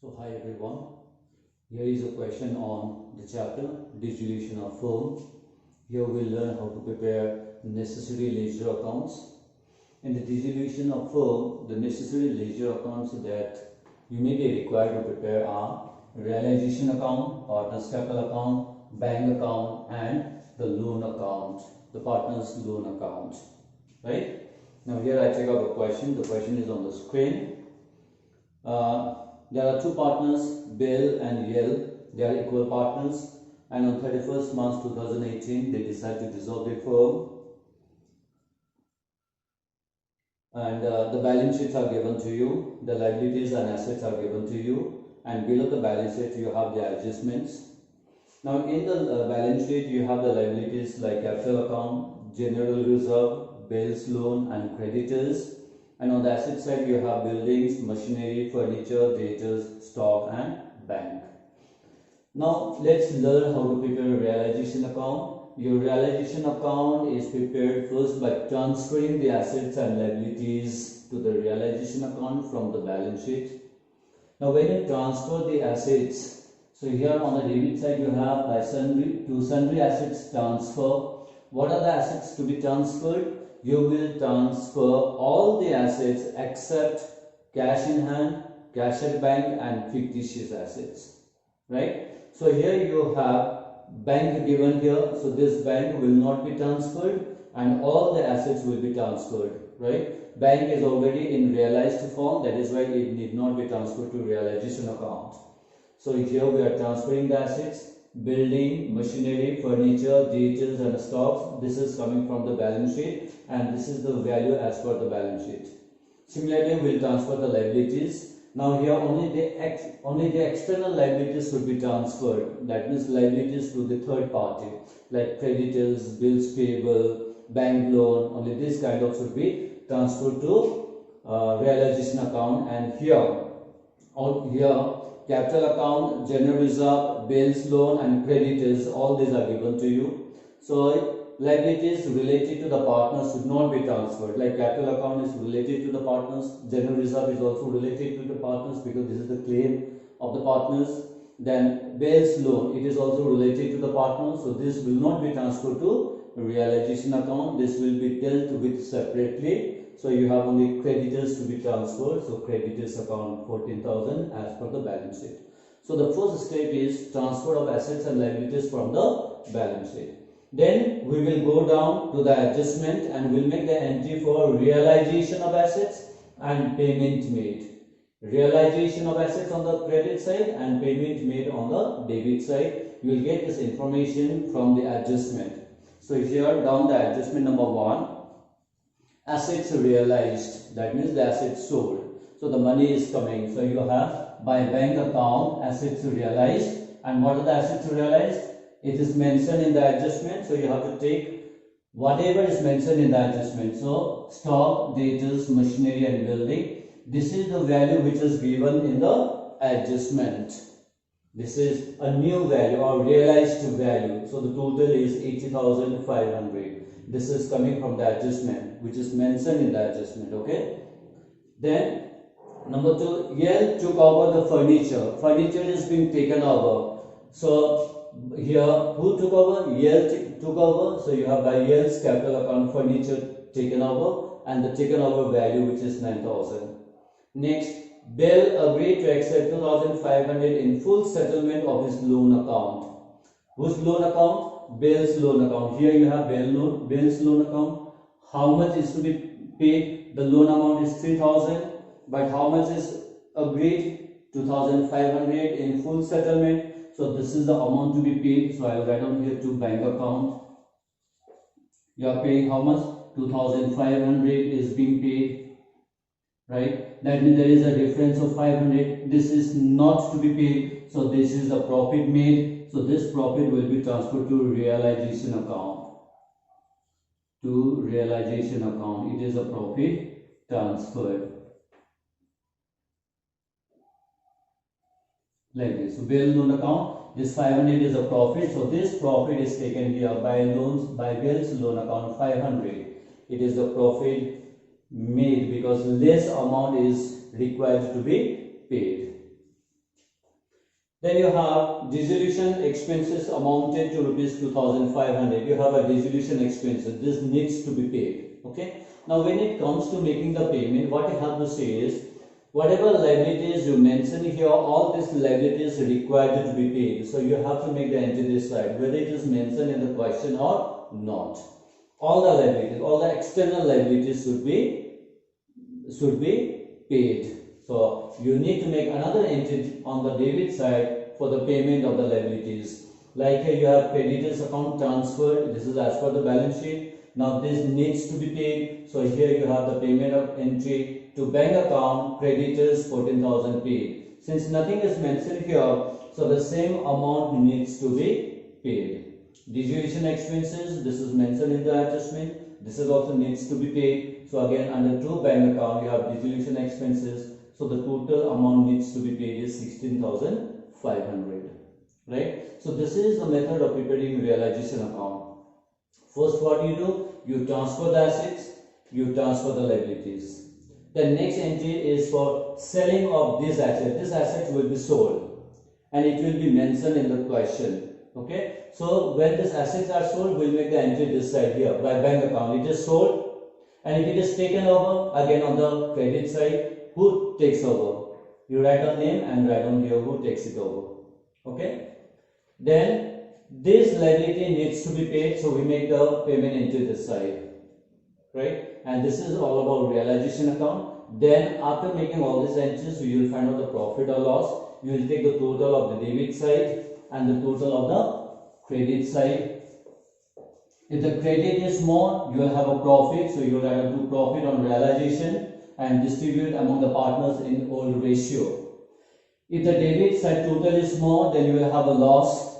So hi everyone, here is a question on the chapter Dissolution of Firm. Here we'll learn how to prepare necessary ledger accounts. In the dissolution of firm, the necessary ledger accounts that you may be required to prepare are realization account, partner's capital account, bank account and the loan account, the partner's loan account. Right? Now here I check out a question. The question is on the screen. There are two partners, Bill and Yale. They are equal partners, and on 31st March 2018 they decide to dissolve their firm, and the balance sheets are given to you, the liabilities and assets are given to you, and below the balance sheet you have the adjustments. Now in the balance sheet you have the liabilities like capital account, general reserve, Bill's loan and creditors. And on the asset side, you have buildings, machinery, furniture, debtors, stock, and bank. Now, let's learn how to prepare a realization account. Your realization account is prepared first by transferring the assets and liabilities to the realization account from the balance sheet. Now, when you transfer the assets, so here on the debit side, you have by sundry assets transfer. What are the assets to be transferred? You will transfer all the assets except cash in hand, cash at bank and fictitious assets, right? So here you have bank given here, so this bank will not be transferred and all the assets will be transferred, right? Bank is already in realized form, that is why it need not be transferred to realization account. So here we are transferring the assets, building, machinery, furniture, debtors and stocks. This is coming from the balance sheet and this is the value as per the balance sheet. Similarly, we will transfer the liabilities. Now here only the external liabilities should be transferred. That means liabilities to the third party like creditors, bills payable, bank loan. Only this kind of should be transferred to realization account. And here capital account, general reserve, bills, loan and creditors, all these are given to you. So liabilities related to the partners should not be transferred. Like capital account is related to the partners, general reserve is also related to the partners because this is the claim of the partners. Then bills, loan, it is also related to the partners, so this will not be transferred to realization account. This will be dealt with separately. So you have only creditors to be transferred. So creditors account 14,000 as per the balance sheet. So the first step is transfer of assets and liabilities from the balance sheet. Then we will go down to the adjustment and we'll make the entry for realization of assets and payment made. Realization of assets on the credit side and payment made on the debit side. You will get this information from the adjustment. So here down the adjustment number 1. Assets realized, that means the assets sold. So the money is coming. So you have by bank account assets realized. And what are the assets realized? It is mentioned in the adjustment. So you have to take whatever is mentioned in the adjustment. So stock, debtors, machinery and building. This is the value which is given in the adjustment. This is a new value or realized value. So the total is 80,500. This is coming from the adjustment which is mentioned in the adjustment. Okay. Then number 2, Yale took over the furniture. Furniture is being taken over. So here who took over? Yale took over. So you have by Yale's capital account furniture taken over and the taken over value which is 9,000. Next, Bill agreed to accept 2,500 in full settlement of his loan account. Whose loan account? Bill's loan account. Here you have Bill's loan account. How much is to be paid? The loan amount is 3,000. But how much is agreed? 2,500 in full settlement. So this is the amount to be paid. So I will write down here to bank account. You are paying how much? 2,500 is being paid. Right? That means there is a difference of 500. This is not to be paid. So this is the profit made. So this profit will be transferred to realization account. To realization account. It is a profit transferred. Like this. So bill loan account. This 500 is a profit. So this profit is taken here by Bill's loan account 500. It is the profit made because less amount is required to be paid. Then you have dissolution expenses amounted to rupees 2500. You have a dissolution expenses. This needs to be paid. Okay. Now when it comes to making the payment, what you have to say is whatever liabilities you mention here, all these liabilities required to be paid. So you have to make the entry this side, whether it is mentioned in the question or not. All the liabilities, all the external liabilities should be paid. So you need to make another entry on the debit side for the payment of the liabilities. Like here you have creditors account transferred. This is as per the balance sheet. Now this needs to be paid. So here you have the payment of entry to bank account creditors 14,000 paid. Since nothing is mentioned here, so the same amount needs to be paid. Dissolution expenses, this is mentioned in the adjustment. This is also needs to be paid. So again under two bank account you have dissolution expenses. So the total amount needs to be paid is 16,500. Right? So this is the method of preparing realization account. First what you do, you transfer the assets, you transfer the liabilities. The next entry is for selling of these assets. These assets will be sold and it will be mentioned in the question. Okay. So when these assets are sold, we'll make the entry this side here by bank account. It is sold and if it is taken over, again on the credit side, who takes over? You write on name and write on here who takes it over. Okay. Then this liability needs to be paid, so we make the payment entry this side, right? And this is all about realization account. Then after making all these entries, you will find out the profit or loss. You will take the total of the debit side and the total of the credit side. If the credit is more, you will have a profit, so you will have to do profit on realization and distribute among the partners in old ratio. If the debit side total is more, then you will have a loss.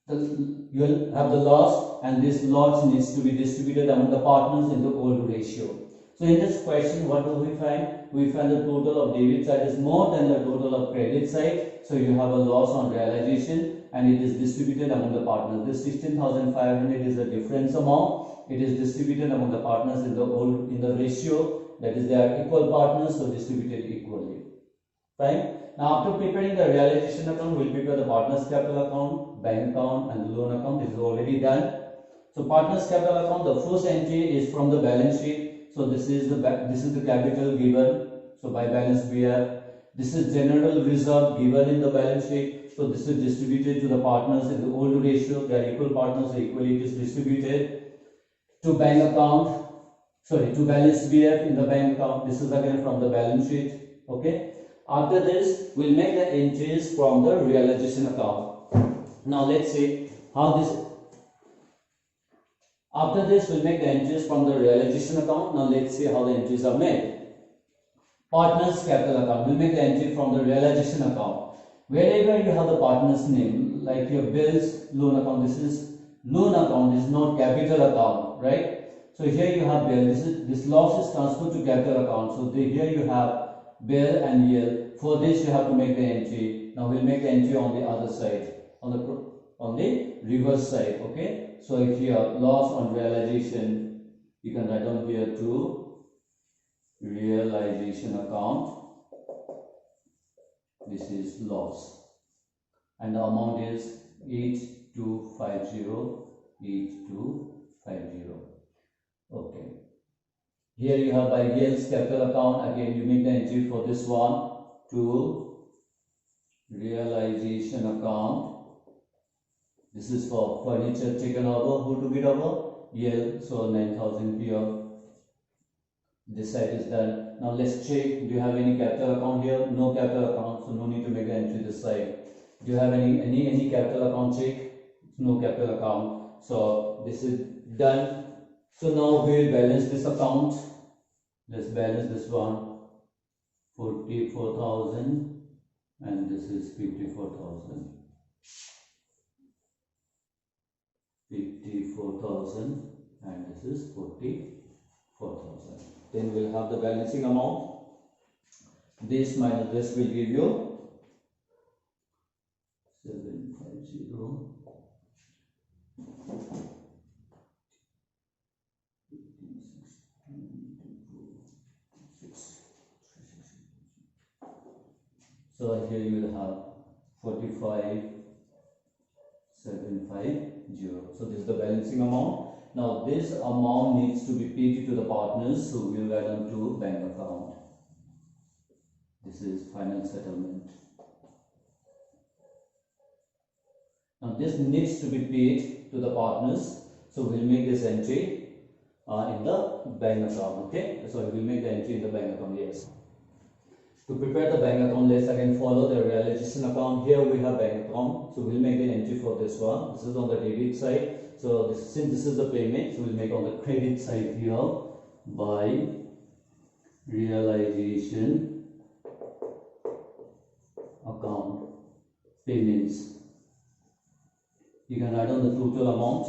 You will have the loss and this loss needs to be distributed among the partners in the old ratio. So in this question, what do we find? We find the total of debit side is more than the total of credit side. So you have a loss on realization and it is distributed among the partners. This 16,500 is a difference amount. It is distributed among the partners in the ratio, that is they are equal partners, so distributed equally. Fine. Now after preparing the realization account, we will prepare the partners capital account, bank account and the loan account. This is already done. So partners capital account, the first entry is from the balance sheet. So this is the capital given. So by balance we have, this is general reserve given in the balance sheet. So this is distributed to the partners in the old ratio. They are equal partners, so equally it is distributed. To bank account, to balance BF in the bank account. This is again from the balance sheet. Okay. After this, we'll make the entries from the realization account. Now let's see how this. After this, we'll make the entries from the realization account. Now let's see how the entries are made. Partners capital account. We'll make the entry from the realization account. Wherever you have the partner's name, like your bills, loan account. This is loan account. This is not capital account, right? So here you have bill. This loss is transferred to capital account. So here you have bill and yield. For this you have to make the entry. Now we'll make the entry on the other side, on the reverse side. Okay. So if you have loss on realization, you can write down here to realization account. This is loss, and the amount is 8250. Okay. Here you have by yields capital account. Again you make the entry for this one to realization account. This is for furniture taken over. Who took it over? Yield. So 9,000 here. This side is done. Now let's check. Do you have any capital account here? No capital account, so no need to make the entry this side. Do you have any capital account check? No capital account. So this is done. So now we will balance this account. Let's balance this one. 44,000 and this is 54,000. 54,000 and this is 44,000. Then we'll have the balancing amount. This minus this will give you 750. So here you will have 45,750. So this is the balancing amount. Now this amount needs to be paid to the partners, so we'll write on to bank account. This is final settlement. Now this needs to be paid to the partners, so we'll make this entry in the bank account. Okay, so we'll make the entry in the bank account. Yes. To prepare the bank account, let's again follow the realization account. Here we have bank account, so we'll make the entry for this one. This is on the debit side. So since this is the payment, so we'll make on the credit side here by realization account payments. You can write on the total amount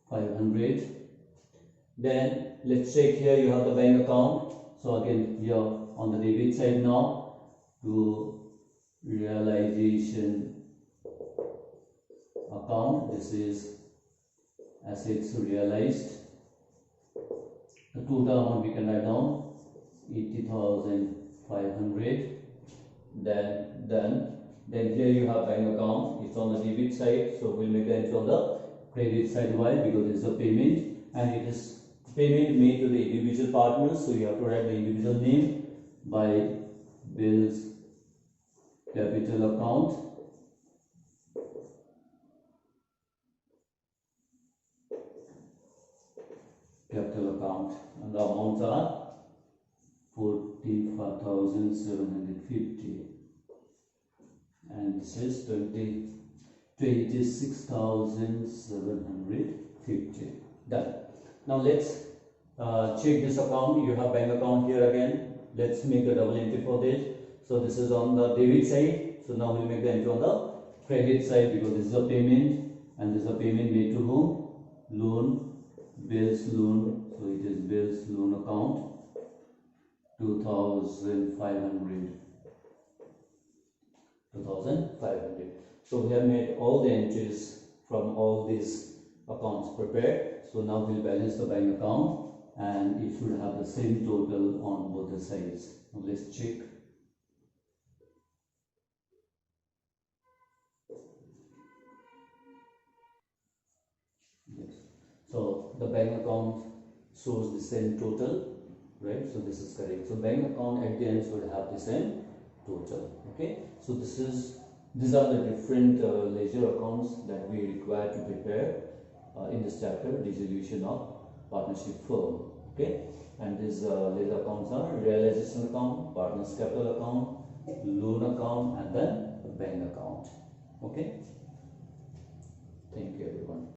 500. Then let's check here. You have the bank account. So again here on the debit side now to realization account. This is assets realized. The total amount we can write down 80,500. Then here you have bank account. It's on the debit side, so we'll make the entry on the credit side. Why? Because it's a payment and it is payment made to the individual partners, so you have to write the individual name by bills capital account. Capital account, and the amounts are 45,750 and this is 26,750. Done. Now let's check this account. You have bank account here again. Let's make a double entry for this. So this is on the debit side. So now we'll make the entry on the credit side because this is a payment and this is a payment made to whom? Loan, bills loan. So it is bills loan account 2,500. 2,500. So we have made all the entries from all these accounts prepared. So now we'll balance the bank account and it should have the same total on both the sides. Now let's check. Yes. So the bank account shows the same total, right? So this is correct. So bank account at the end should have the same total. Okay. So these are the different ledger accounts that we require to prepare in this chapter, dissolution of partnership firm. Okay, and these ledger accounts are realization account, partners capital account, loan account, and then bank account. Okay, thank you everyone.